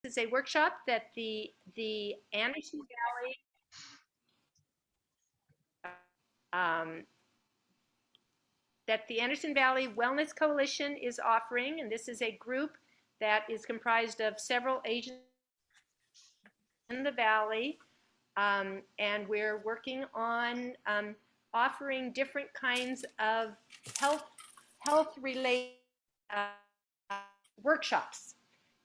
is a workshop that the Anderson um, that the Anderson Valley Wellness Coalition is offering, and this is a group that is comprised of several agencies in the valley, and we're working on offering different kinds of health health related workshops.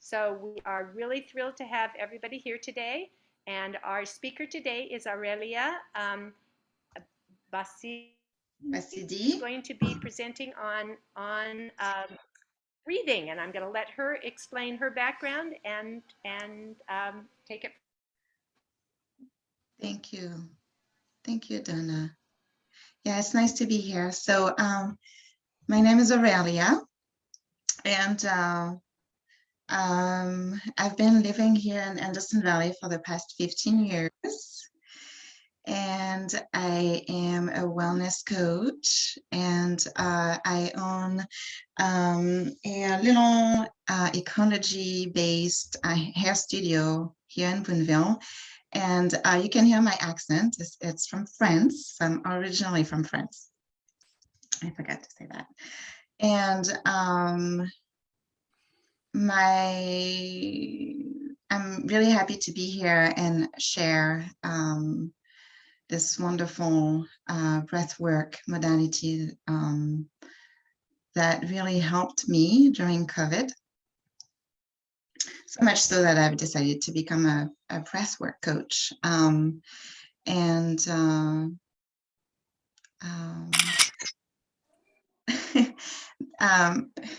So we are really thrilled to have everybody here today. And our speaker today is Aurelia Bassi, who's Basidi. going to be presenting on breathing. And I'm going to let her explain her background and take it. Thank you. Thank you, Donna. Yeah, it's nice to be here. So my name is Aurelia, and I've been living here in Anderson Valley for the past 15 years. And I am a wellness coach, and I own a little ecology-based hair studio here in Boonville. And you can hear my accent. It's from France. I'm originally from France. I forgot to say that. And I'm really happy to be here and share this wonderful breathwork modality that really helped me during COVID. So much so that I've decided to become a breathwork coach.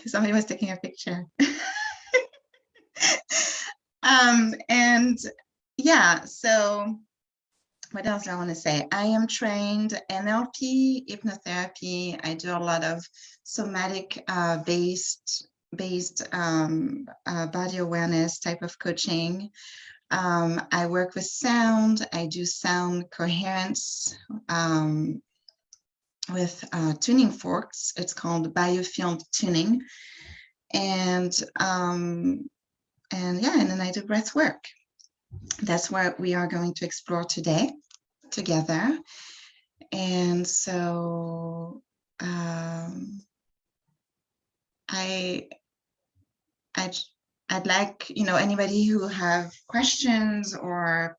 Somebody was taking a picture. And yeah, so what else do I want to say? I am trained NLP, hypnotherapy. I do a lot of somatic based body awareness type of coaching. I work with sound. I do sound coherence with tuning forks. It's called biofield tuning. And yeah, and then I do breath work. That's what we are going to explore today together. And so I'd like, anybody who have questions or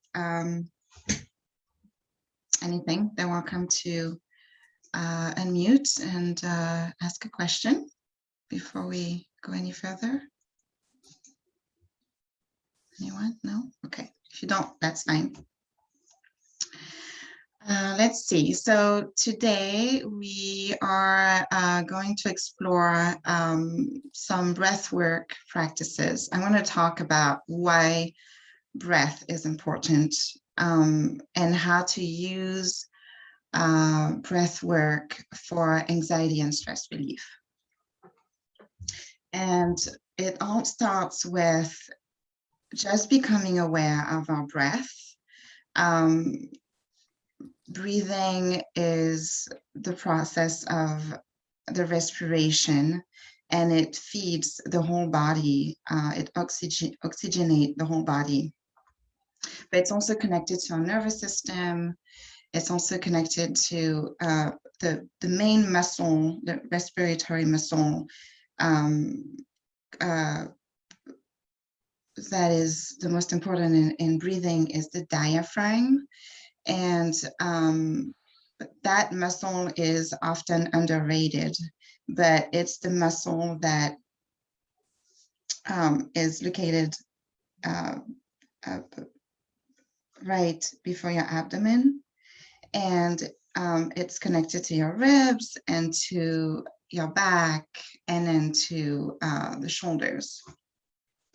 anything, they're welcome to unmute and ask a question before we go any further. Anyone? No? Okay. If you don't, that's fine. Let's see. So today we are going to explore some breath work practices. I want to talk about why breath is important and how to use breath work for anxiety and stress relief. And it all starts with just becoming aware of our breath. Breathing is the process of the respiration, and it feeds the whole body. It oxygenates the whole body. But it's also connected to our nervous system. It's also connected to the main muscle, the respiratory muscle, that is the most important in breathing is the diaphragm. And that muscle is often underrated, but it's the muscle that is located right before your abdomen. And it's connected to your ribs and to your back and then to the shoulders.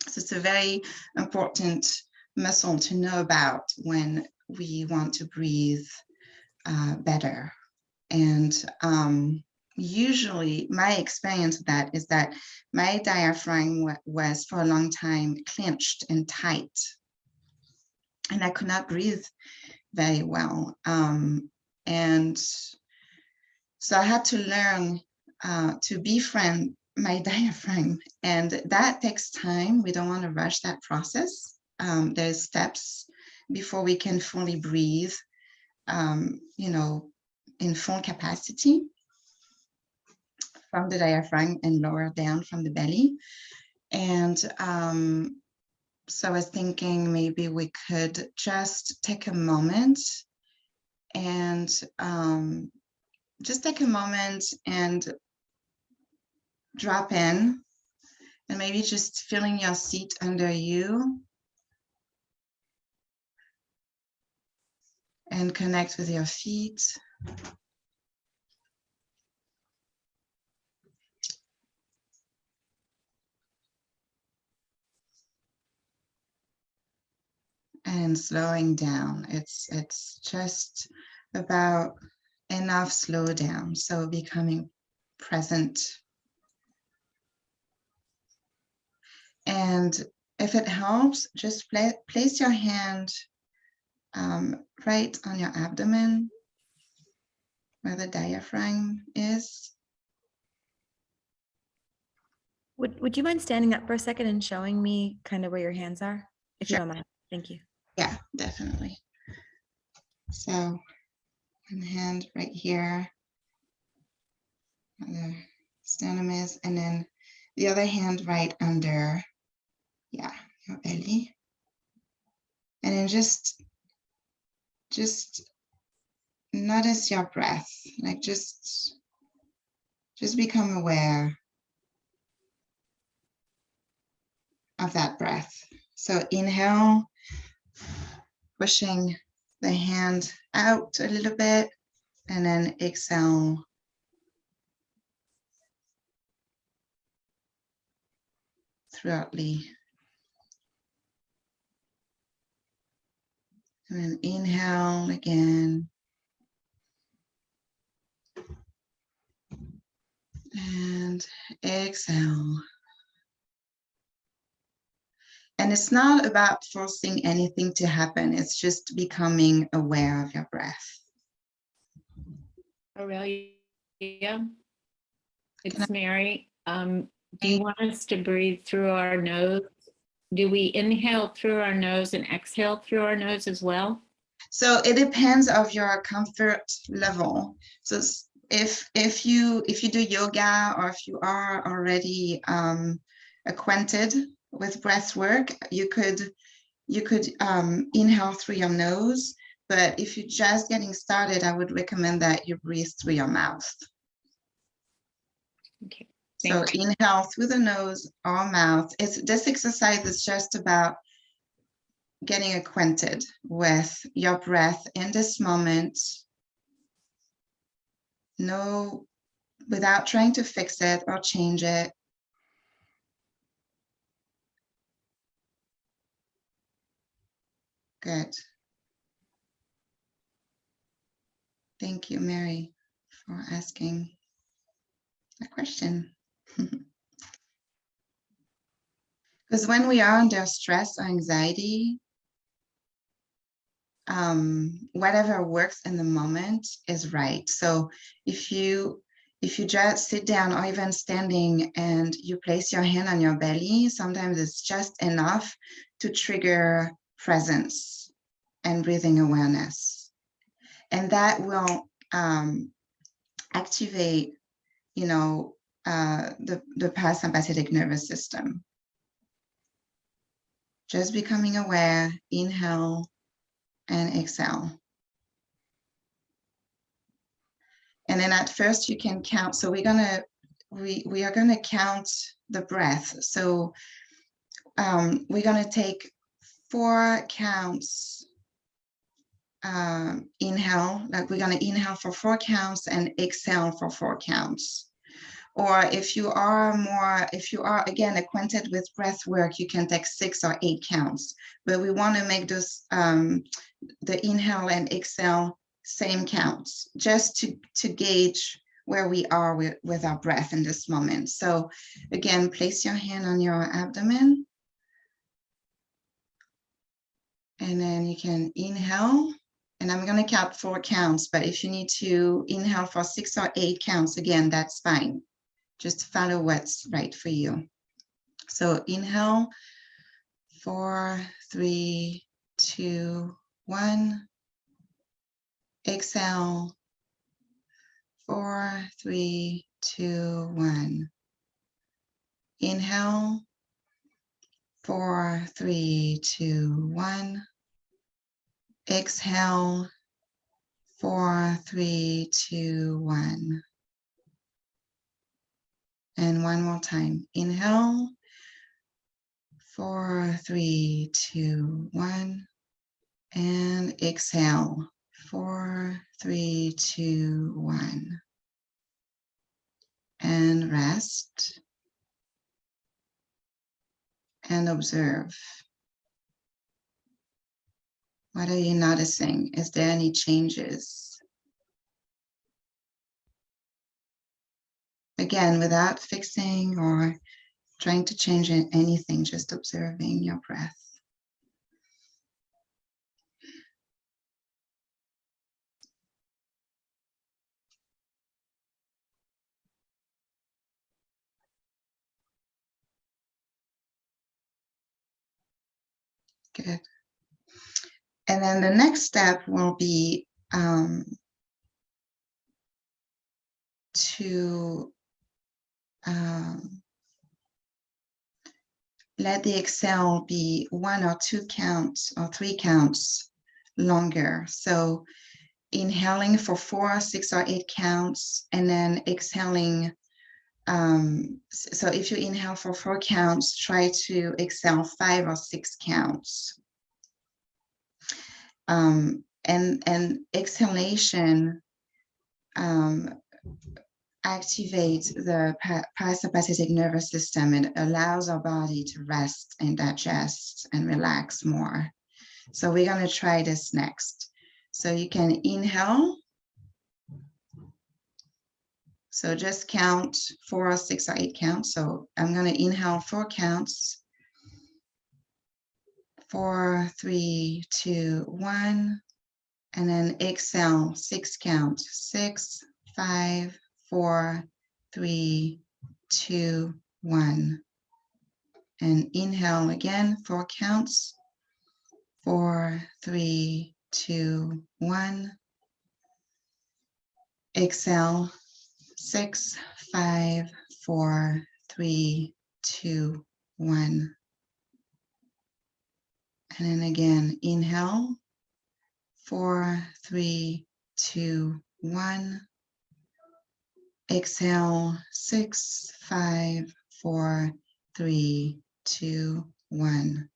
So it's a very important muscle to know about when we want to breathe better. And usually my experience of that is that my diaphragm was for a long time clenched and tight, and I could not breathe very well. And so I had to learn to befriend my diaphragm, and that takes time. We don't want to rush that process. There's steps before we can fully breathe, you know, in full capacity from the diaphragm and lower down from the belly. And so I was thinking maybe we could just take a moment and just take a moment and drop in, and maybe just feeling your seat under you and connect with your feet. And slowing down. It's just about enough slow down. So becoming present. And if it helps, just place your hand right on your abdomen where the diaphragm is. Would you mind standing up for a second and showing me kind of where your hands are, if you Sure. don't mind? Thank you. Yeah, definitely. So one hand right here, where the sternum is, and then the other hand right under, yeah, your belly. And then just notice your breath, like just become aware of that breath. So inhale, pushing the hand out a little bit, and then exhale. Throughoutly. And then inhale again. And exhale. And it's not about forcing anything to happen. It's just becoming aware of your breath. Aurelia, Can it's Mary. Do you want us to breathe through our nose? Do we inhale through our nose and exhale through our nose as well? So it depends of your comfort level. So if you do yoga, or if you are already acquainted with breath work, you could inhale through your nose. But if you're just getting started, I would recommend that you breathe through your mouth. Okay. So inhale through the nose or mouth. This exercise is just about getting acquainted with your breath in this moment. No, without trying to fix it or change it. Good. Thank you, Mary, for asking a question. Because when we are under stress or anxiety, whatever works in the moment is right. So if you just sit down or even standing and you place your hand on your belly, sometimes it's just enough to trigger presence and breathing awareness. And that will activate, you know, the parasympathetic nervous system. Just becoming aware, inhale and exhale. And then at first you can count. So we are gonna count the breath. So we're gonna take 4 counts. Inhale, like we're gonna inhale for 4 counts and exhale for 4 counts. Or if you are again acquainted with breath work, you can take 6 or 8 counts. But we want to make those the inhale and exhale same counts, just to gauge where we are with our breath in this moment. So again, place your hand on your abdomen. And then you can inhale. And I'm going to count 4 counts, but if you need to inhale for 6 or 8 counts, again, that's fine. Just follow what's right for you. So inhale, 4, 3, 2, 1. Exhale, 4, 3, 2, 1. Inhale, 4, 3, 2, 1. Exhale, 4, 3, 2, 1. And one more time. Inhale, 4, 3, 2, 1. And exhale, 4, 3, 2, 1. And rest. And observe. What are you noticing? Is there any changes? Again, without fixing or trying to change anything, just observing your breath. Good. And then the next step will be to let the exhale be 1 or 2 counts or 3 counts longer. So inhaling for 4, 6, or 8 counts, and then exhaling. So if you inhale for 4 counts, try to exhale 5 or 6 counts. And exhalation activates the parasympathetic nervous system and allows our body to rest and digest and relax more. So we're going to try this next. So you can inhale. So just count 4, 6, or 8 counts. So I'm going to inhale 4 counts. 4, 3, 2, 1. And then exhale 6 counts. 6, 5, 4, 3, 2, 1. And inhale again, 4 counts. 4, 3, 2, 1. Exhale 6, 5, 4, 3, 2, 1. And then again, inhale 4, 3, 2, 1. Exhale 6, 5, 4, 3, 2, 1.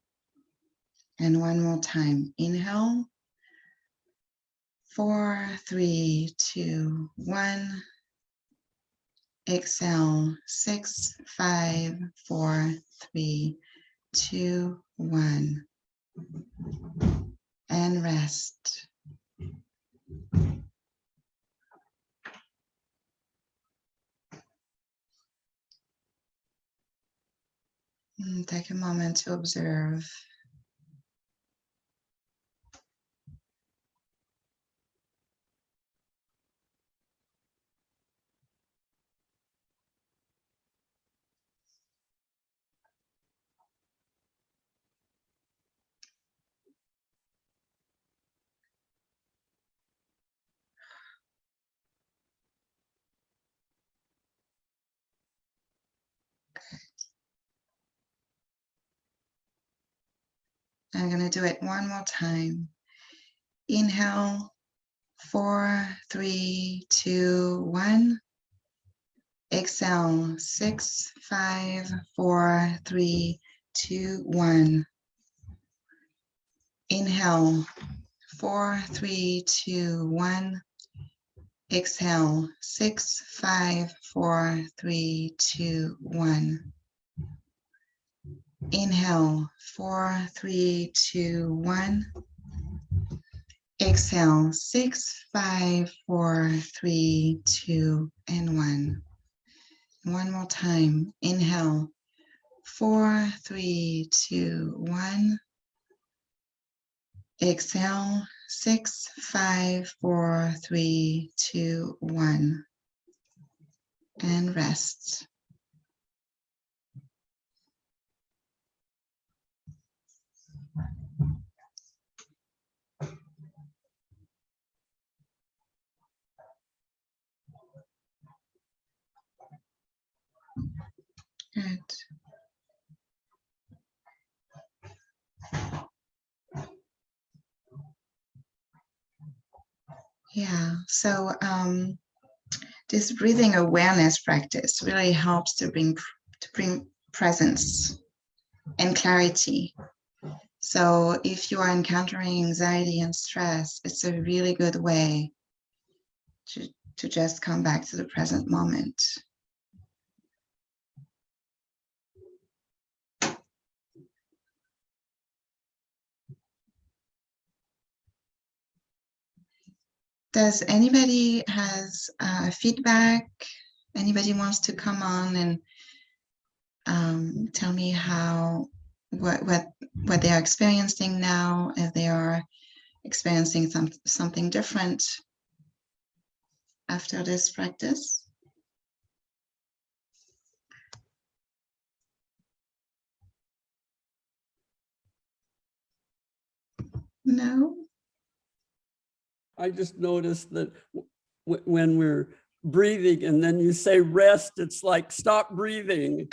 And one more time. Inhale 4, 3, 2, 1. Exhale 6, 5, 4, 3, 2, 1. And rest. And take a moment to observe. I'm going to do it one more time. Inhale 4, 3, 2, 1. Exhale 6, 5, 4, 3, 2, 1. Inhale 4, 3, 2, 1. Exhale 6, 5, 4, 3, 2, 1. Inhale 4, 3, 2, 1. Exhale 6, 5, 4, 3, 2, and 1. One more time. Inhale 4, 3, 2, 1. Exhale 6, 5, 4, 3, 2, 1. and rest. Good. Yeah, so this breathing awareness practice really helps to bring presence and clarity. So if you are encountering anxiety and stress, it's a really good way to just come back to the present moment. Does anybody has feedback? Anybody wants to come on and tell me what they are experiencing now, if they are experiencing something different after this practice? No? I just noticed that when we're breathing and then you say rest, it's like stop breathing.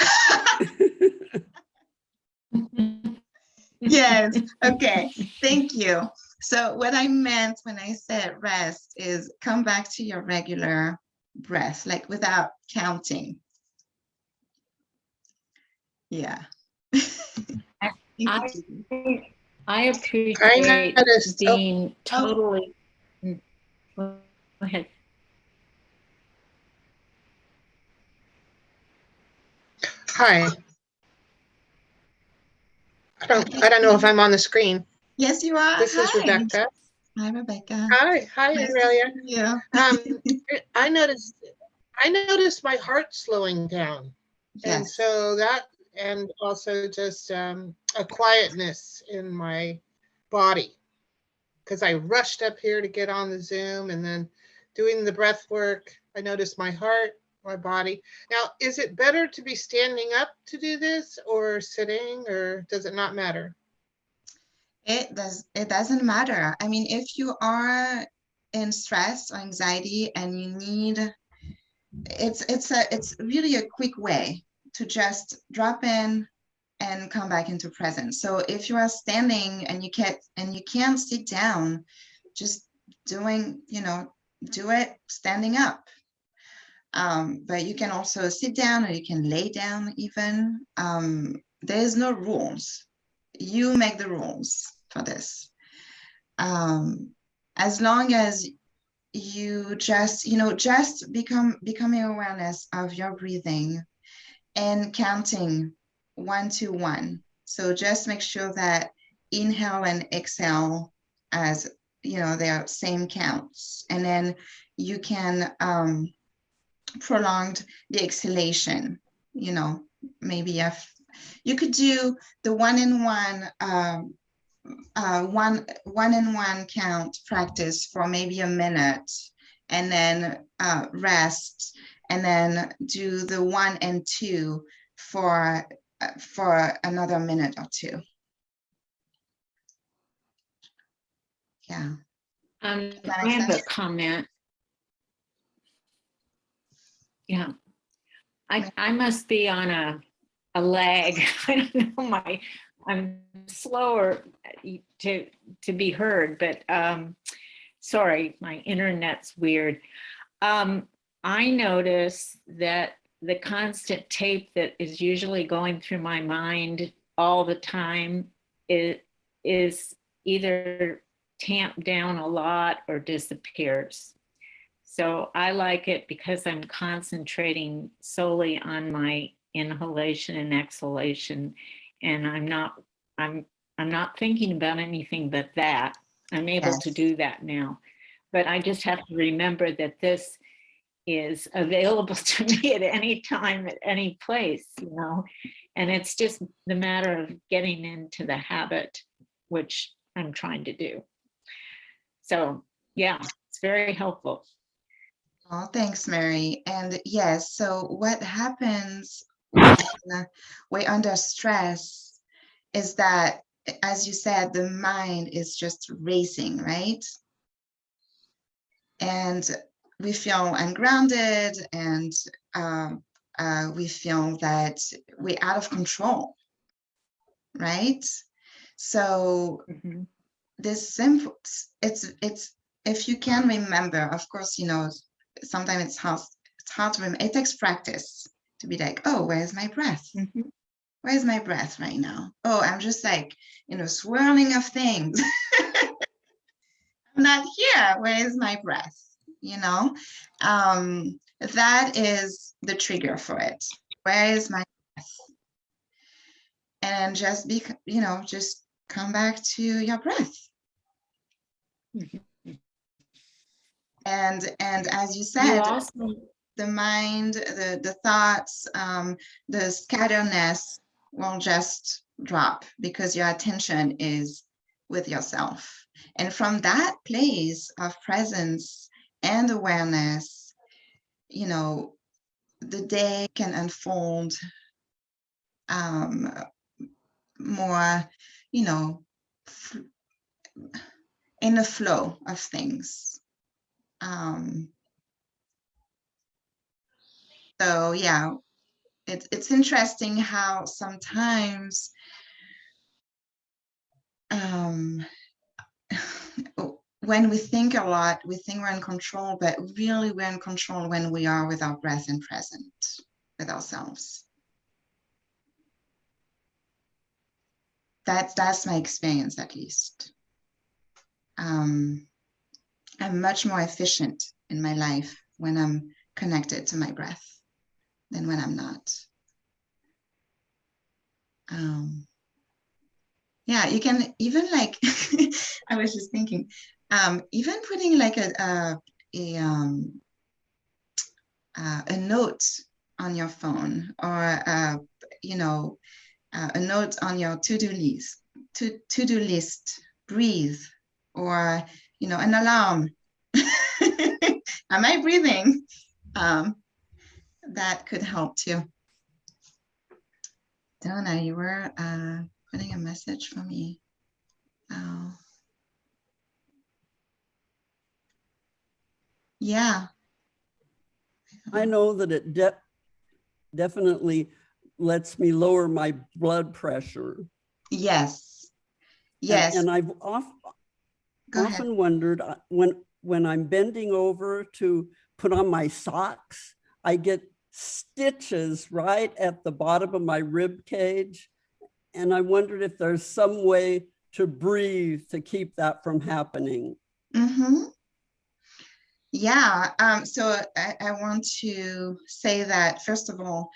Yes, okay, thank you. So what I meant when I said rest is come back to your regular breath, like without counting. Yeah. I appreciate noticed- oh. being totally. Go ahead. Hi. I don't know if I'm on the screen. Yes, you are. This is Hi. Rebecca. Hi, Rebecca. Hi, Nice to Aurelia. see you. I noticed my heart slowing down. And Yes. so that, and also just a quietness in my body, because I rushed up here to get on the Zoom, and then doing the breath work, I noticed my heart, my body. Now, is it better to be standing up to do this or sitting, or does it not matter? It doesn't matter. I mean, if you are in stress or anxiety and you need, it's really a quick way to just drop in and come back into presence. So if you are standing and you can't sit down, just do it standing up. But you can also sit down or you can lay down even. There's no rules. You make the rules for this. As long as you just becoming awareness of your breathing and counting 1 to 1. So just make sure that inhale and exhale as they are same counts, and then you can prolong the exhalation. Maybe if you could do the 1 and 1 one and one count practice for maybe a minute, and then rest, and then do the 1 and 2 for another minute or 2. Yeah. I have a comment. Yeah. I must be on a lag. I don't know, I'm slower to be heard, but sorry, my internet's weird. I notice that the constant tape that is usually going through my mind all the time is either tamped down a lot or disappears. So I like it because I'm concentrating solely on my inhalation and exhalation, and I'm not thinking about anything but that. I'm able to do that now, but I just have to remember that this is available to me at any time, at any place, and it's just the matter of getting into the habit, which I'm trying to do. So yeah, it's very helpful. Oh, thanks, Mary. And yes, so what happens when we're under stress is that, as you said, the mind is just racing, right? And we feel ungrounded, and we feel that we're out of control, right? So Mhm. this simple, it's if you can remember, of course, you know, sometimes it's hard to remember. It takes practice to be like, oh, where's my breath? Mhm. Where's my breath right now? Oh, I'm just like, you know, swirling of things. I'm not here. Where is my breath? You know, that is the trigger for it. Where is my breath? And just be, you know, just come back to your breath. Mhm. And as you You said, also, the mind, the thoughts, the scatteredness will just drop because your attention is with yourself. And from that place of presence and awareness, you know, the day can unfold um, more, you know, in the flow of things. Um, so yeah, it's interesting how sometimes um, when we think a lot, we think we're in control, but really we're in control when we are with our breath and present with ourselves. That's my experience, at least. I'm much more efficient in my life when I'm connected to my breath than when I'm not. Yeah, you can even like, I was just thinking, even putting like a note on your phone, or you know, a note on your to-do list, breathe, or you know, an alarm. Am I breathing? That could help too. Donna, you were putting a message for me. Oh, yeah. I know that it definitely lets me lower my blood pressure. Yes. Yes. And I've Go ahead. often wondered when I'm bending over to put on my socks, I get stitches right at the bottom of my rib cage. And I wondered if there's some way to breathe to keep that from happening. Mm-hmm. Yeah. So I want to say that, first of all,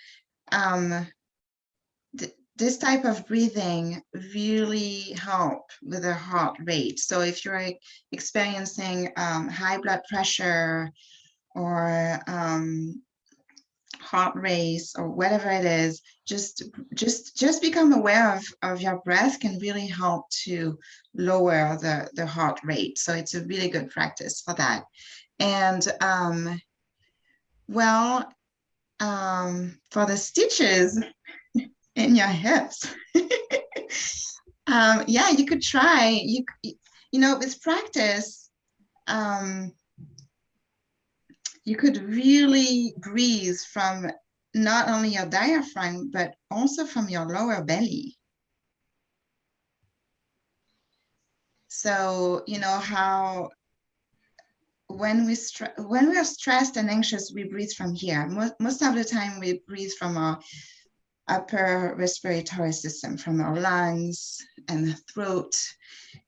this type of breathing really help with the heart rate. So if you're experiencing high blood pressure, or heart race, or whatever it is, just become aware of your breath can really help to lower the heart rate. So it's a really good practice for that. And well, for the stitches in your hips, yeah, you could try. You know, with practice, you could really breathe from not only your diaphragm, but also from your lower belly. So, you know how when when we are stressed and anxious, we breathe from here. Most of the time, we breathe from our upper respiratory system, from our lungs and the throat,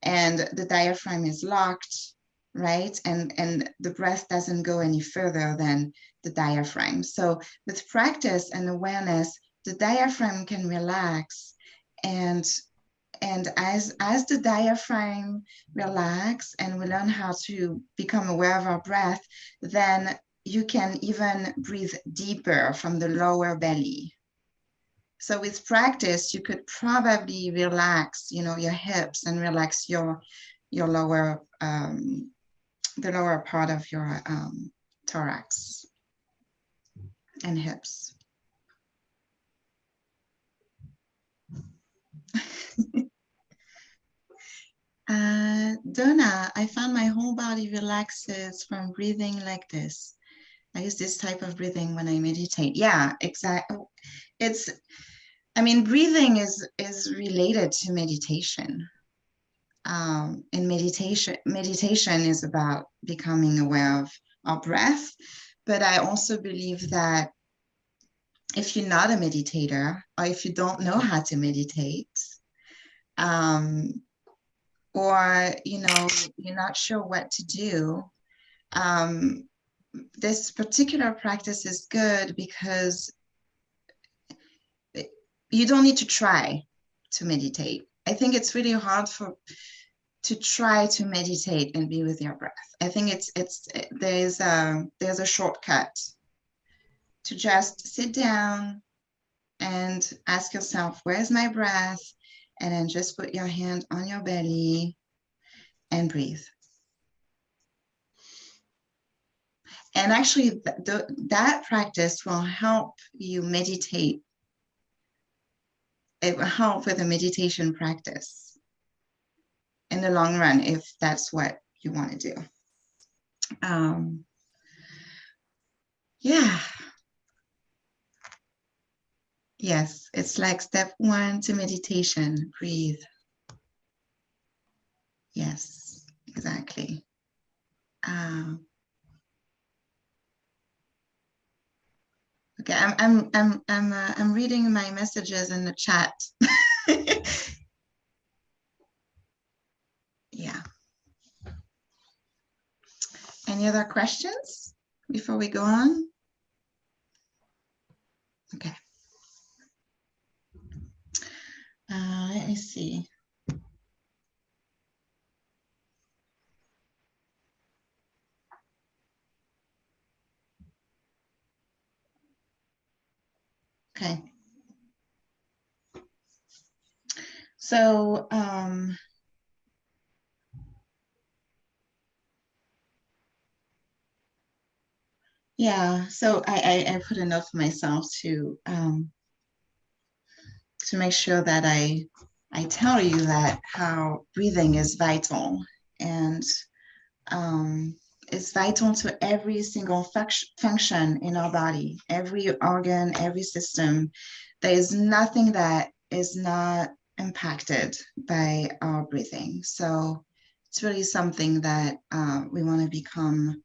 and the diaphragm is locked, right? And the breath doesn't go any further than the diaphragm. So with practice and awareness, the diaphragm can relax, and as the diaphragm relax and we learn how to become aware of our breath, then you can even breathe deeper from the lower belly. So with practice, you could probably relax, you know, your hips, and relax your lower, the lower part of your thorax and hips. Donna, I found my whole body relaxes from breathing like this. I use this type of breathing when I meditate. Yeah, exactly. I mean, breathing is related to meditation. In meditation is about becoming aware of our breath. But I also believe that if you're not a meditator, or if you don't know how to meditate, or you're not sure what to do, this particular practice is good because you don't need to try to meditate. I think it's really hard to try to meditate and be with your breath. I think there's a shortcut to just sit down and ask yourself, where's my breath? And then just put your hand on your belly and breathe. And actually, that practice will help you meditate. It will help with a meditation practice in the long run, if that's what you want to do. Yeah. Yes, it's like step 1 to meditation, breathe. Yes, exactly. Okay, I'm reading my messages in the chat. Yeah. Any other questions before we go on? Okay. Let me see. Okay. So, yeah, so I put a note for myself to make sure that I tell you that how breathing is vital, and it's vital to every single function in our body, every organ, every system. There is nothing that is not impacted by our breathing. So it's really something that we want to become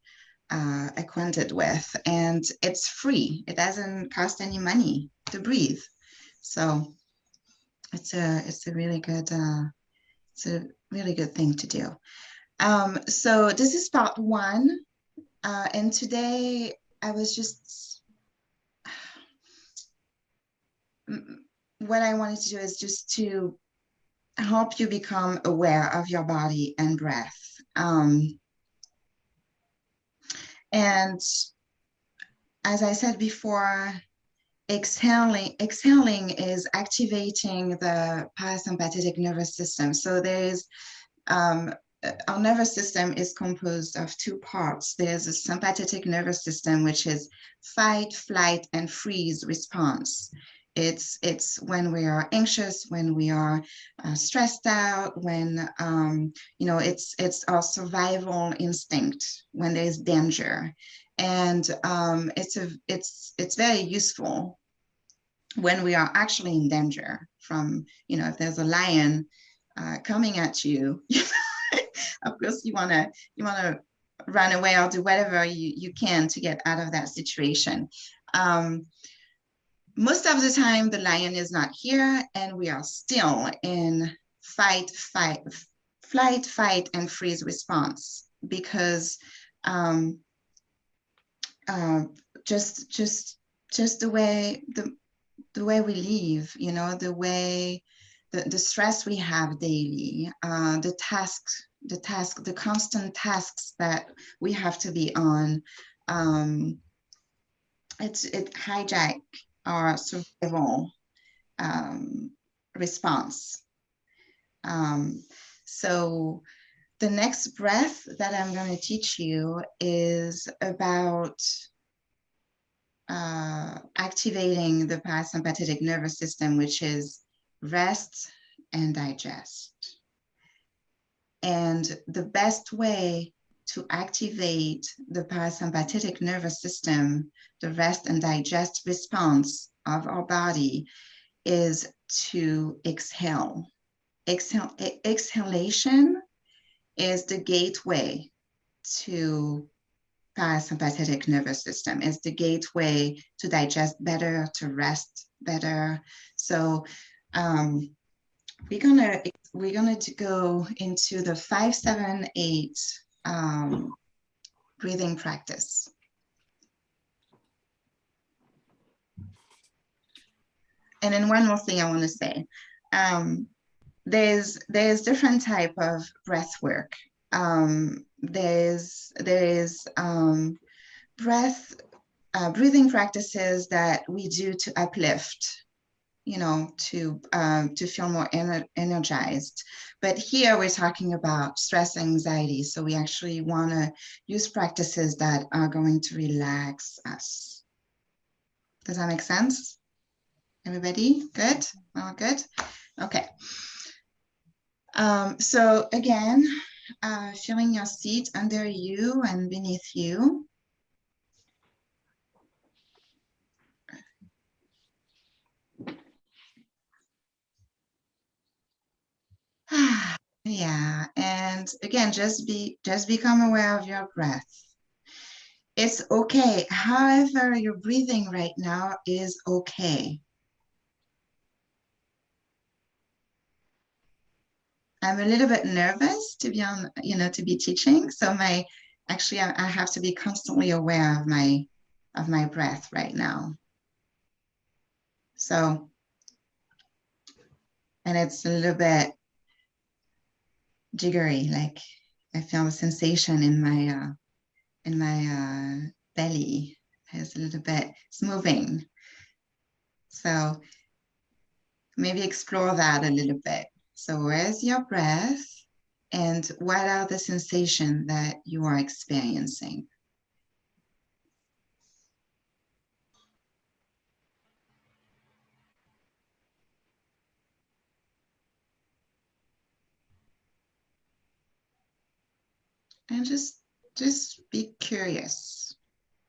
acquainted with, and it's free. It doesn't cost any money to breathe. So it's a really good thing to do. So this is part 1, and today I was just what I wanted to do is just to help you become aware of your body and breath. And as I said before, exhaling is activating the parasympathetic nervous system. So there's our nervous system is composed of 2 parts. There's a sympathetic nervous system, which is fight, flight, and freeze response. It's when we are anxious, when we are stressed out, when it's our survival instinct when there's danger, and it's very useful when we are actually in danger from, if there's a lion coming at you. Of course, you want to run away or do whatever you can to get out of that situation. Most of the time, the lion is not here, and we are still in flight, fight, and freeze response, because just the way we live, the stress we have daily, the constant tasks that we have to be on, it hijack our survival response. So the next breath that I'm going to teach you is about activating the parasympathetic nervous system, which is rest and digest. And the best way to activate the parasympathetic nervous system, the rest and digest response of our body, is to exhale. Exhalation is the gateway to parasympathetic nervous system, is the gateway to digest better, to rest better. So we're gonna to go into the 5-7-8 breathing practice. And then one more thing I want to say. There's different type of breath work. There's breathing practices that we do to uplift, you know, to feel more energized. But here we're talking about stress, anxiety. So we actually want to use practices that are going to relax us. Does that make sense? Everybody good? All good? Okay. So again, feeling your seat under you and beneath you. Yeah, and again, just become aware of your breath. It's okay. However you're breathing right now is okay. I'm a little bit nervous to be on, you know, to be teaching. So I have to be constantly aware of my breath right now. So, and it's a little bit jiggery, like I feel the sensation in my belly. It's a little bit, it's moving. So maybe explore that a little bit. So where's your breath and what are the sensations that you are experiencing? And just be curious.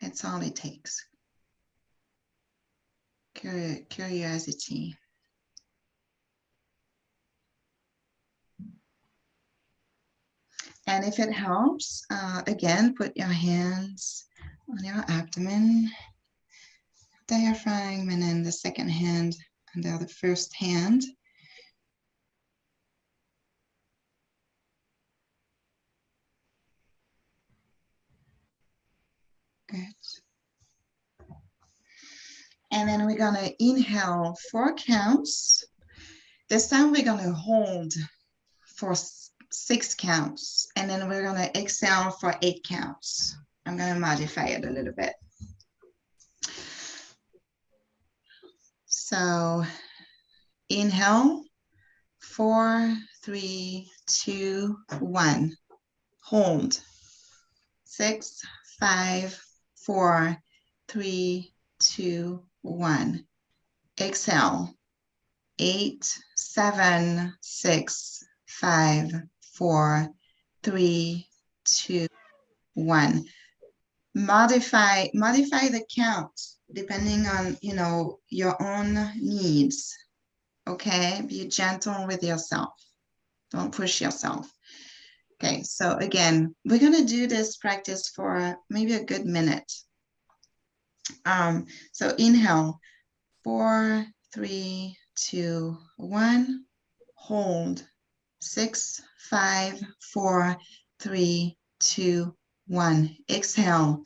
That's all it takes. Curiosity. And if it helps, again, put your hands on your abdomen, diaphragm, and then the second hand under the first hand. Good. And then we're gonna inhale 4 counts. This time we're gonna hold for 6 counts, and then we're gonna exhale for 8 counts. I'm gonna modify it a little bit. So inhale, 4, 3, 2, 1. Hold, 6, 5, 4, 3, 2, 1. Exhale, 8, 7, 6, 5, 4, 3, 2, 1. Modify the count depending on, you know, your own needs. Okay, be gentle with yourself. Don't push yourself. Okay, so again, we're gonna do this practice for maybe a good minute. So inhale, 4, 3, 2, 1. Hold, 6, 5, 4, 3, 2, 1. Exhale,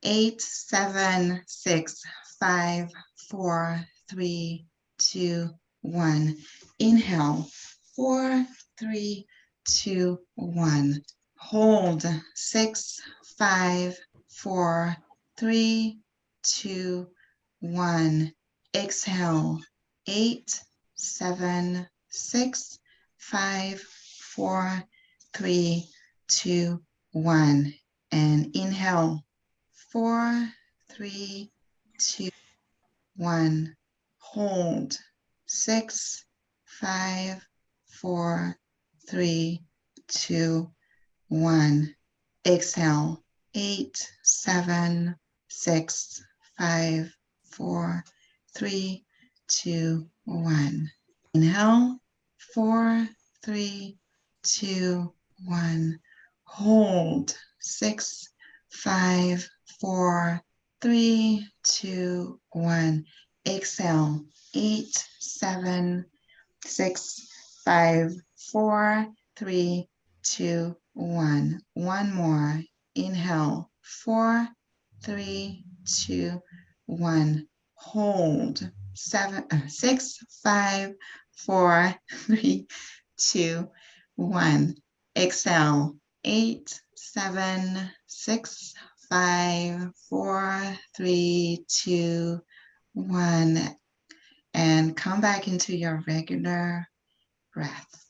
8, 7, 6, 5, 4, 3, 2, 1. Inhale, 4, 3, 2, 1. Hold, 6, 5, 4, 3, 2, 1. Exhale, 8, 7, 6, 5, 4, 3, 2, 1. And inhale, 4, 3, 2, 1. Hold, 6, 5, 4, 3, 2, 1. Exhale, 8, 7, 6, 5, 4, 3, 2, 1. Inhale, 4, 3, 2, 1. Hold, 6, 5, 4, 3, 2, 1. Exhale, 8, 7, 6, 5, 4, 3, 2, 1. One more. Inhale, 4, 3, 2, 1. Hold, 6, 5, 4, 3, 2, 1. Exhale, 8, 7, 6, 5, 4, 3, 2, 1. And come back into your regular breath.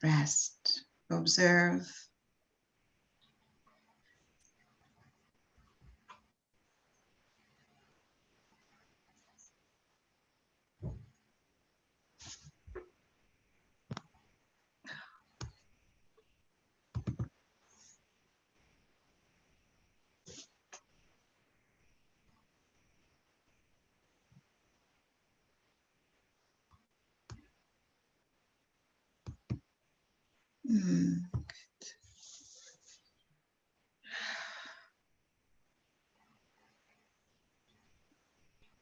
Rest, observe. Mm.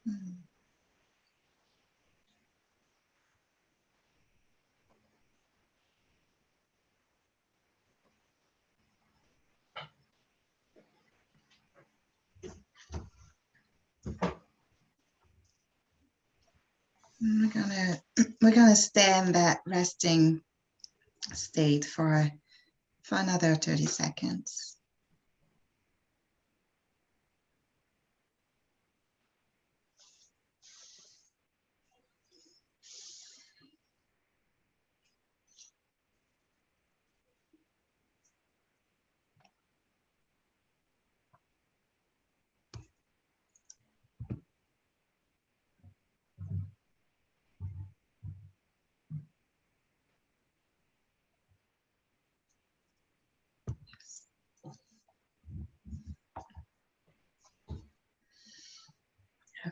Mm. We're gonna stay in that resting state for another 30 seconds.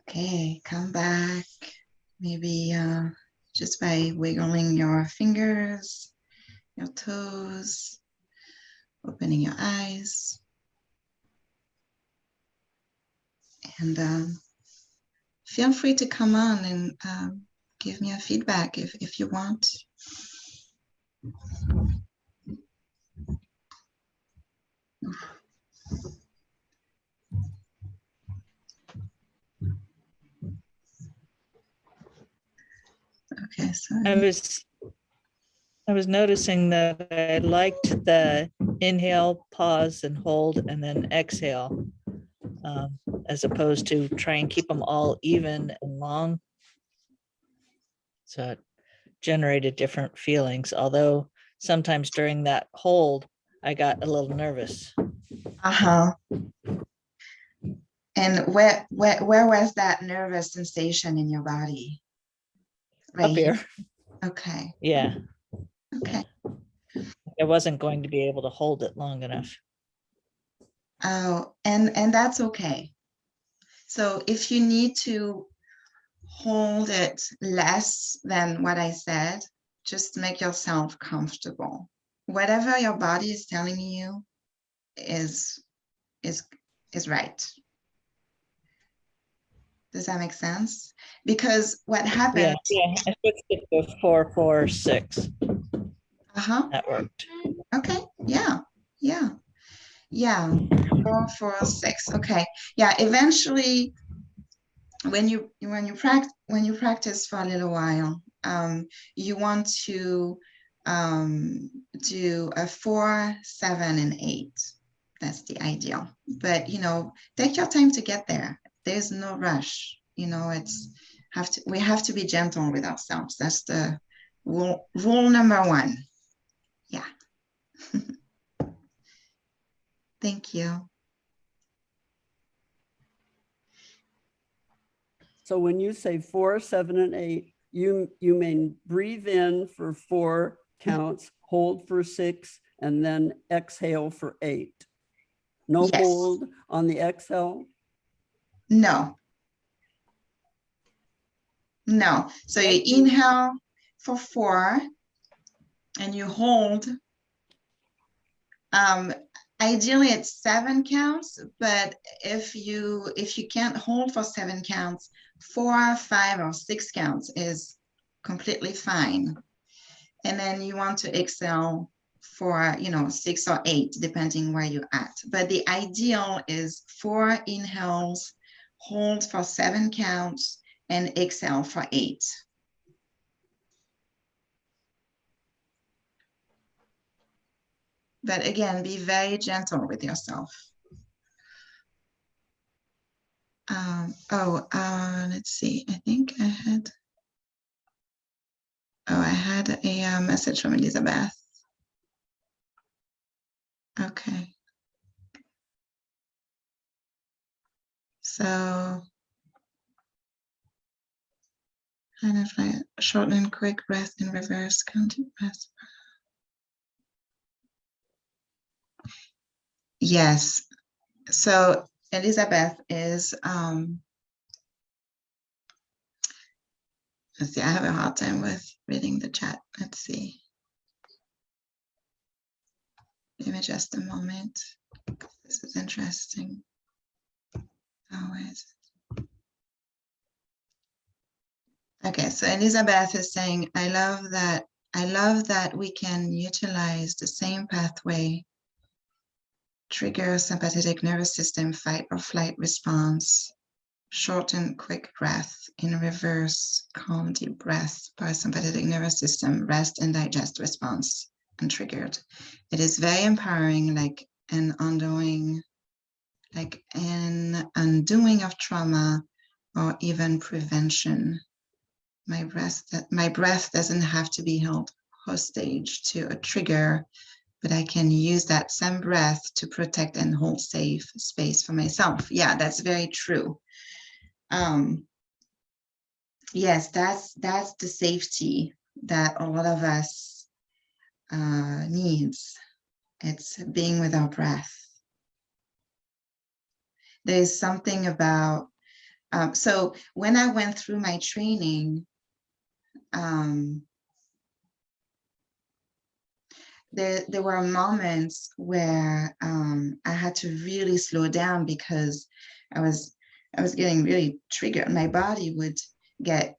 Okay, come back. Maybe just by wiggling your fingers, your toes, opening your eyes. And feel free to come on and give me a feedback if you want. Okay, so I was noticing that I liked the inhale, pause and hold and then exhale, as opposed to try and keep them all even and long. So it generated different feelings, although sometimes during that hold, I got a little nervous. uh-huh. And where was that nervous sensation in your body? Right Up here, Okay. yeah, Okay. I wasn't going to be able to hold it long enough. Oh, and that's okay. So if you need to hold it less than what I said, just make yourself comfortable. Whatever your body is telling you is right. Does that make sense? Because what happens? Yeah, I switched it to 4, 4, 6. Uh-huh. That worked. Okay. Yeah. 4, 4, 6. Okay. Yeah. Eventually, when you practice for a little while, you want to do a 4, 7, and 8. That's the ideal. But take your time to get there. There's no rush. We have to be gentle with ourselves. That's rule number one. Yeah. Thank you. So when you say 4, 7, and 8, you mean breathe in for 4 counts, hold for 6, and then exhale for 8. No Yes. hold on the exhale. No. No. So you Thank you. inhale for 4 and you hold. Ideally it's 7 counts, but if you can't hold for 7 counts, 4, 5, or 6 counts is completely fine. And then you want to exhale for 6 or 8, depending where you're at. But the ideal is 4 inhales, hold for 7 counts, and exhale for 8. But again, be very gentle with yourself. Let's see. I think I had a message from Elizabeth. Okay. So, kind of like short and quick breath in reverse, counting breath. Yes. So Elizabeth is, let's see, I have a hard time with reading the chat. Let's see. Give me just a moment. This is interesting. Oh, where is it? Okay, so Elizabeth is saying, I love that we can utilize the same pathway, trigger sympathetic nervous system, fight or flight response, short and quick breath in reverse, calm deep breath, parasympathetic nervous system, rest and digest response untriggered. It is very empowering, like an undoing of trauma or even prevention. My breath doesn't have to be held hostage to a trigger, but I can use that same breath to protect and hold safe space for myself. Yeah, that's very true. Yes, that's the safety that a lot of us needs. It's being with our breath. There's something about, so when I went through my training, there were moments where I had to really slow down because I was getting really triggered. My body would get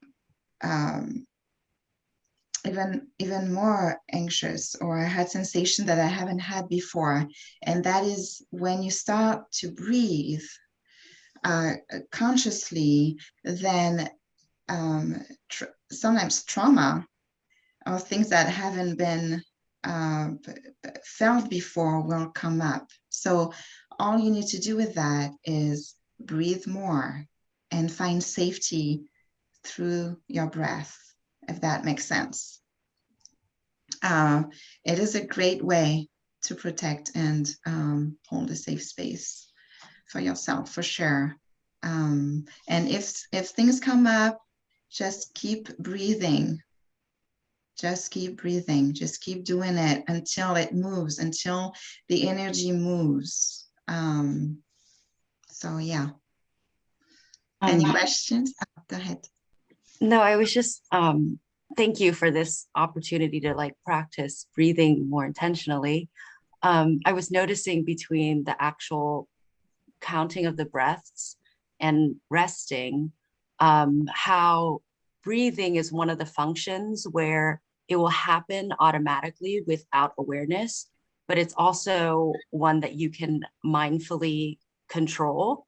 even more anxious, or I had sensation that I haven't had before. And that is when you start to breathe consciously, then sometimes trauma or things that haven't been felt before will come up. So all you need to do with that is breathe more and find safety through your breath, if that makes sense. It is a great way to protect and hold a safe space for yourself, for sure. And if things come up, just keep breathing. Just keep breathing. Just keep doing it until it moves, until the energy moves. So yeah. Any questions? Oh, go ahead. No, I was just, thank you for this opportunity to like practice breathing more intentionally. I was noticing between the actual counting of the breaths and resting, how breathing is one of the functions where it will happen automatically without awareness, but it's also one that you can mindfully control.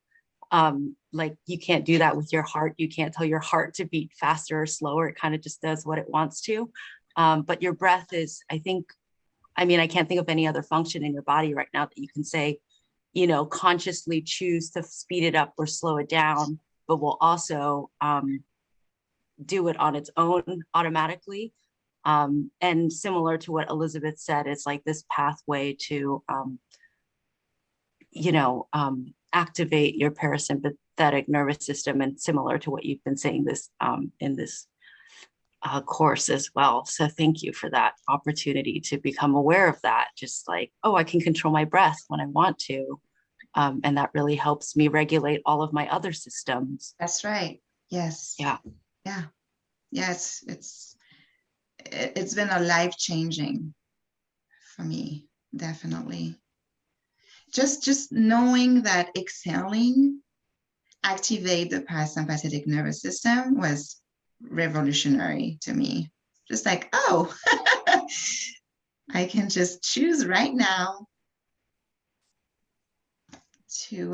Like you can't do that with your heart. You can't tell your heart to beat faster or slower. It kind of just does what it wants to. But your breath is, I can't think of any other function in your body right now that you can say, consciously choose to speed it up or slow it down, but will also do it on its own automatically. And similar to what Elizabeth said, it's like this pathway to, activate your parasympathetic nervous system, and similar to what you've been saying this in this course as well. So thank you for that opportunity to become aware of that. Just like, oh, I can control my breath when I want to. And that really helps me regulate all of my other systems. That's right. Yes. Yeah. Yeah. Yes. It's been a life-changing for me, definitely. Just knowing that exhaling activate the parasympathetic nervous system was revolutionary to me. Just like, oh, I can just choose right now to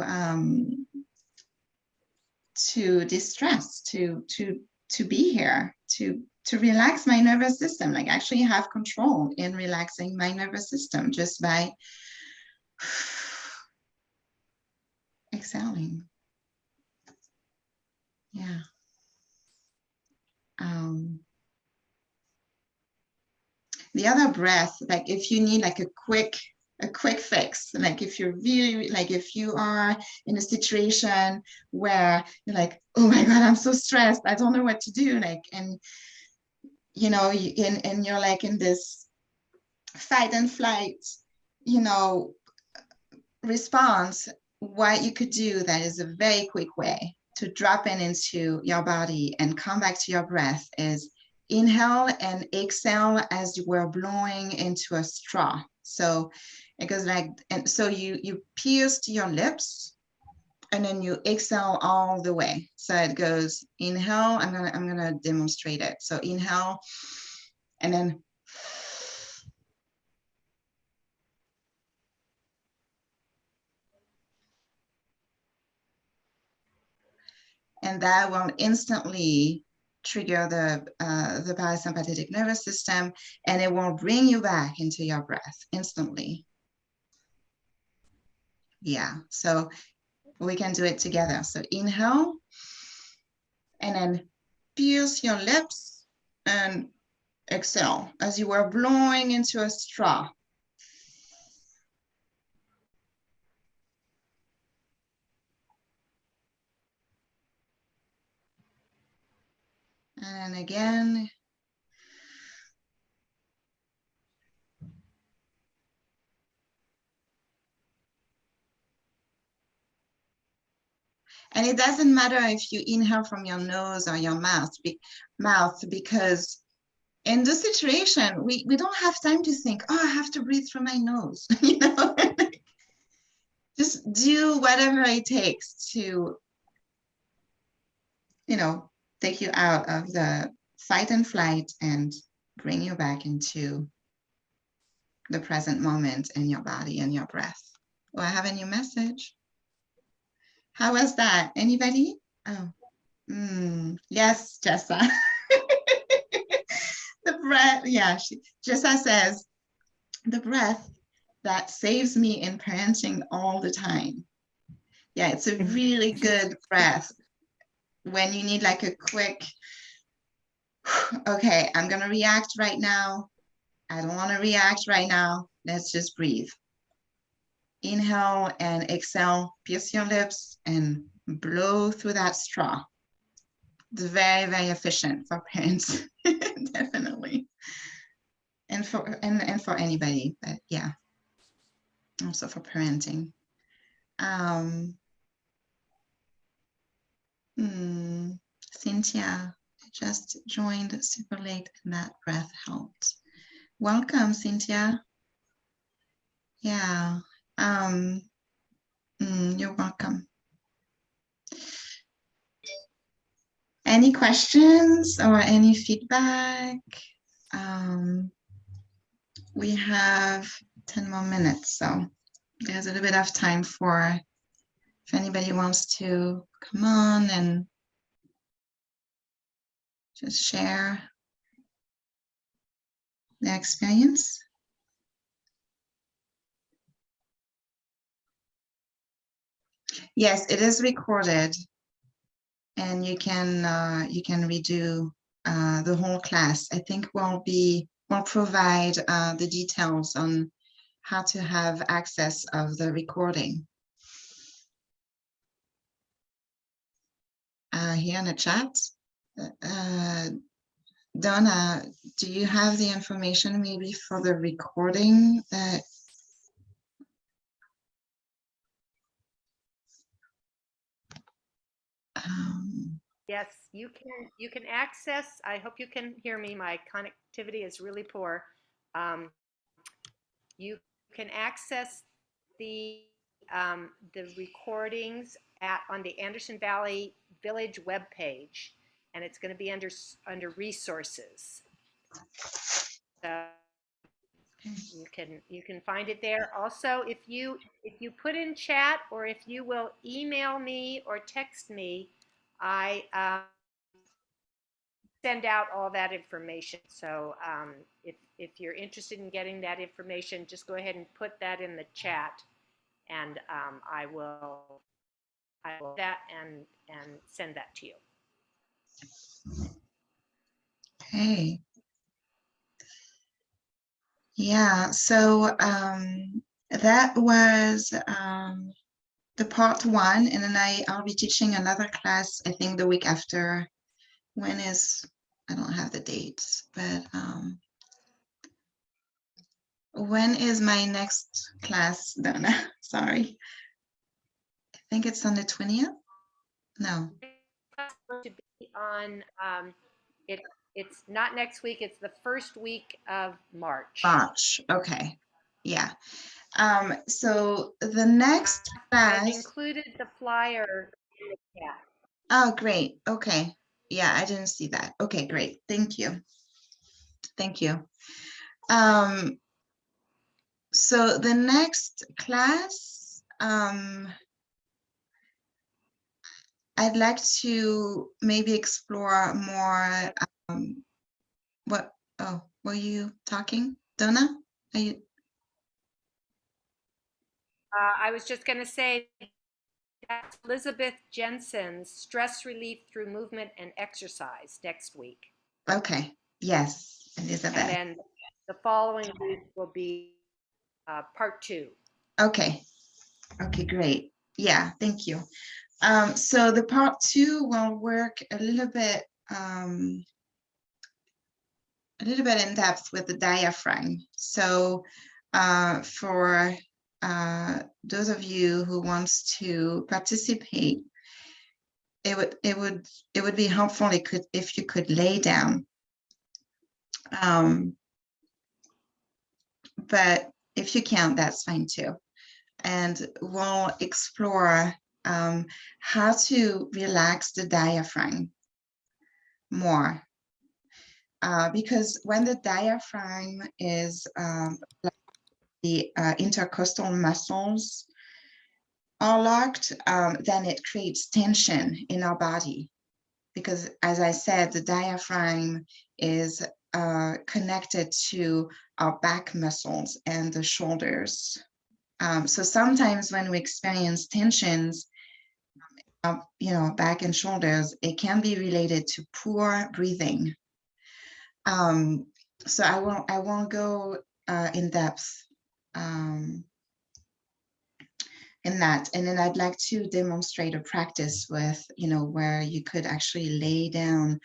distress, to be here, to relax my nervous system, like actually have control in relaxing my nervous system just by exhaling. Yeah. The other breath, like if you need like a quick fix, like if you're really, like if you are in a situation where you're like, oh my God, I'm so stressed, I don't know what to do, like, and you know, and you're like in this fight and flight, you know, response, what you could do that is a very quick way to drop into your body and come back to your breath is inhale and exhale as you were blowing into a straw. So it goes like, and so you pierced your lips and then you exhale all the way. So it goes inhale, I'm gonna demonstrate it. So inhale and then and that will instantly trigger the parasympathetic nervous system, and it will bring you back into your breath instantly. Yeah, so we can do it together. So inhale, and then pierce your lips and exhale as you were blowing into a straw. And again. And it doesn't matter if you inhale from your nose or your mouth, because in this situation, we don't have time to think, oh, I have to breathe through my nose, you know? Just do whatever it takes to, you know, take you out of the fight and flight and bring you back into the present moment and your body and your breath. Oh, I have a new message. How was that? Anybody? Oh, yes, Jessa. The breath, yeah, Jessa says, the breath that saves me in parenting all the time. Yeah, it's a really good breath when you need like a quick, okay, I'm gonna react right now. I don't wanna react right now. Let's just breathe. Inhale and exhale, pierce your lips and blow through that straw. It's very, very efficient for parents, definitely. And for anybody, but yeah, also for parenting. Cynthia just joined super late and that breath helped. Welcome, Cynthia. Yeah, you're welcome. Any questions or any feedback? We have 10 more minutes, so there's a little bit of time for if anybody wants to come on and just share their experience. Yes, it is recorded, and you can redo the whole class. I think we'll provide the details on how to have access of the recording. Here in the chat, Donna, do you have the information maybe for the recording that? Yes, you can access, I hope you can hear me. My connectivity is really poor. You can access the recordings on the Anderson Valley Village webpage, and it's going to be under resources. So you can find it there. Also, if you put in chat, or if you will email me or text me, I send out all that information. So if you're interested in getting that information, just go ahead and put that in the chat, and I will that and send that to you. Okay. Yeah, so that was the part one, and then I'll be teaching another class, I think the week after. When is, I don't have the dates, but when is my next class, Donna? Sorry. I think it's on the 20th? No. To be on it's not next week, it's the first week of March. March, okay. Yeah. So the next I've class. included the flyer in the chat. Oh, great. Okay. Yeah, I didn't see that. Okay, great. Thank you. Thank you. So the next class, I'd like to maybe explore more, were you talking, Donna? Are you? I was just going to say that's Elizabeth Jensen's Stress Relief Through Movement and Exercise next week. Okay, yes, Elizabeth. And then the following week will be part 2. Okay, okay, great. Yeah, thank you. So the part 2 will work a little bit in depth with the diaphragm. So for those of you who wants to participate, it would be helpful if you could lay down. But if you can't, that's fine too. And we'll explore how to relax the diaphragm more. Because when the diaphragm is the intercostal muscles are locked, then it creates tension in our body. Because as I said, the diaphragm is connected to our back muscles and the shoulders. So sometimes when we experience tensions, back and shoulders, it can be related to poor breathing. So I won't go in depth in that. And then I'd like to demonstrate a practice with, where you could actually lay down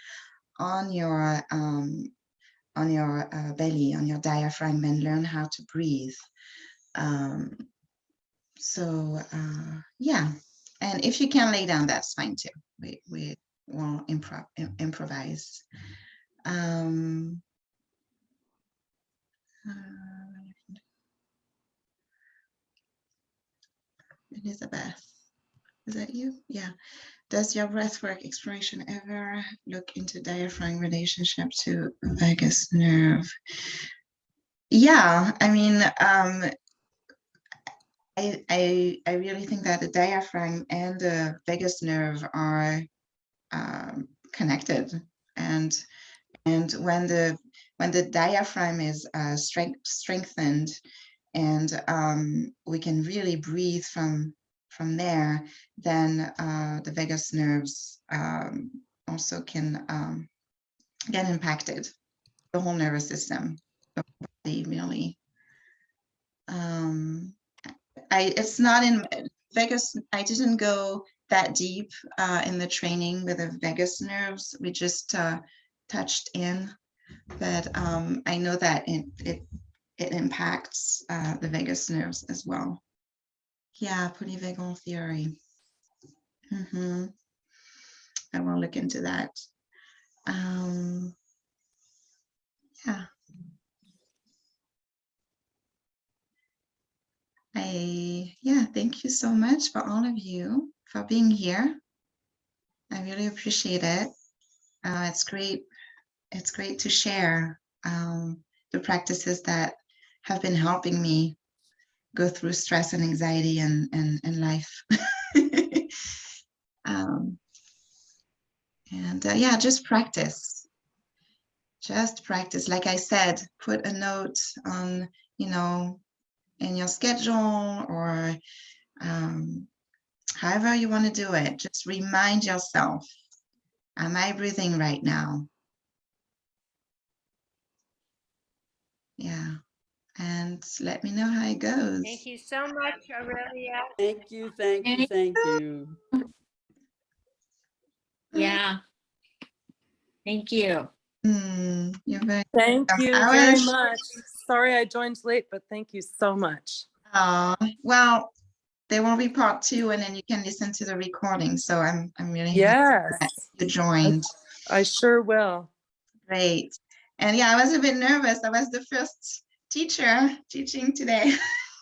on your belly, on your diaphragm, and learn how to breathe. Yeah, and if you can lay down, that's fine too. We will improvise. Elizabeth, is that you? Yeah. Does your breathwork exploration ever look into diaphragm relationship to vagus nerve? Yeah, I mean, I really think that the diaphragm and the vagus nerve are connected, and when the diaphragm is strengthened, and we can really breathe from there, then the vagus nerves also can get impacted, the whole nervous system, the body really. It's not in Vegas. I didn't go that deep in the training with the vagus nerves. We just touched in, but I know that it impacts the vagus nerves as well. Yeah, polyvagal theory. I will look into that. Yeah. Thank you so much for all of you for being here. I really appreciate it. It's great. It's great to share the practices that have been helping me go through stress and anxiety and life. Yeah, just practice. Just practice. Like I said, put a note on, in your schedule or however you want to do it. Just remind yourself, am I breathing right now? Yeah. And let me know how it goes. Thank you so much, Aurelia. Thank you, thank you, thank you. Yeah. Thank you. You're very Thank welcome. you very much. Sorry I joined late, but thank you so much. Well, there will be part 2 and then you can listen to the recording. So I'm really happy Yes, that you joined. I sure will. Great. And yeah, I was a bit nervous. I was the first teacher teaching today.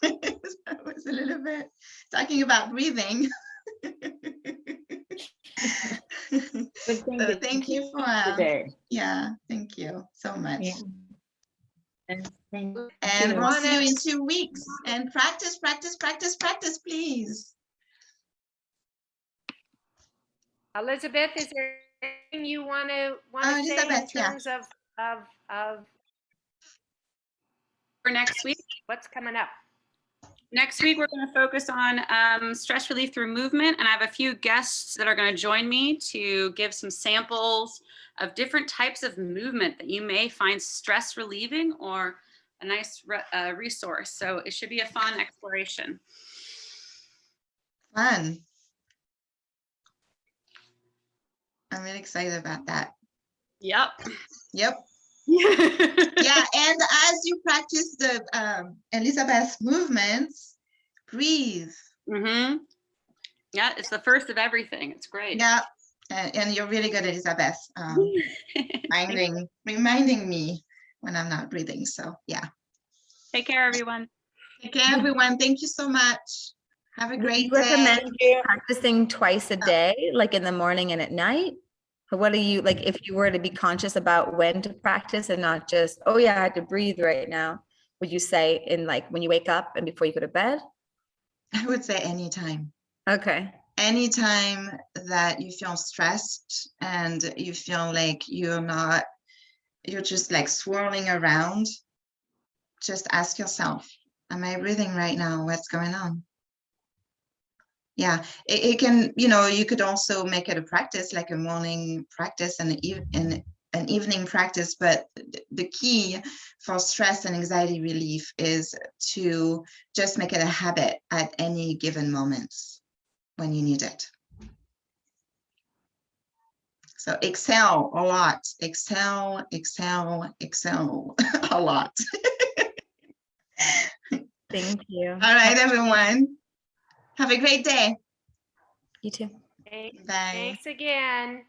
So I was a little bit talking about breathing. Good thing So to thank you for today. yeah, thank you so much. Yeah. Thank And you. we'll see you in 2 weeks. And practice, please. Elizabeth, is there anything you want to say in Elizabeth, yeah. terms of For next week? what's coming up? Next week, we're going to focus on stress relief through movement. And I have a few guests that are going to join me to give some samples of different types of movement that you may find stress relieving or a nice resource. So it should be a fun exploration. Fun. I'm really excited about that. Yep. Yep. Yeah, and as you practice the Elizabeth's movements, breathe. Mm-hmm. Yeah, it's the first of everything. It's great. Yeah, and you're really good, Elizabeth. Reminding me when I'm not breathing. So yeah. Take care, everyone. Take care, everyone. Thank you so much. Have a Would great you day. recommend practicing twice a day, like in the morning and at night? Or what do you like if you were to be conscious about when to practice and not just, oh yeah, I had to breathe right now? Would you say in like when you wake up and before you go to bed? I would say anytime. Okay. Anytime that you feel stressed and you feel like you're just like swirling around, just ask yourself, am I breathing right now? What's going on? Yeah, it can, you could also make it a practice, like a morning practice and an evening practice. But the key for stress and anxiety relief is to just make it a habit at any given moment when you need it. So exhale a lot, exhale, exhale, exhale a lot. Thank you. All right, everyone. Have a great day. You too. Bye. Thanks again.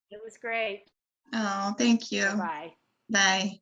It was great. Oh, thank you. Bye-bye. Bye.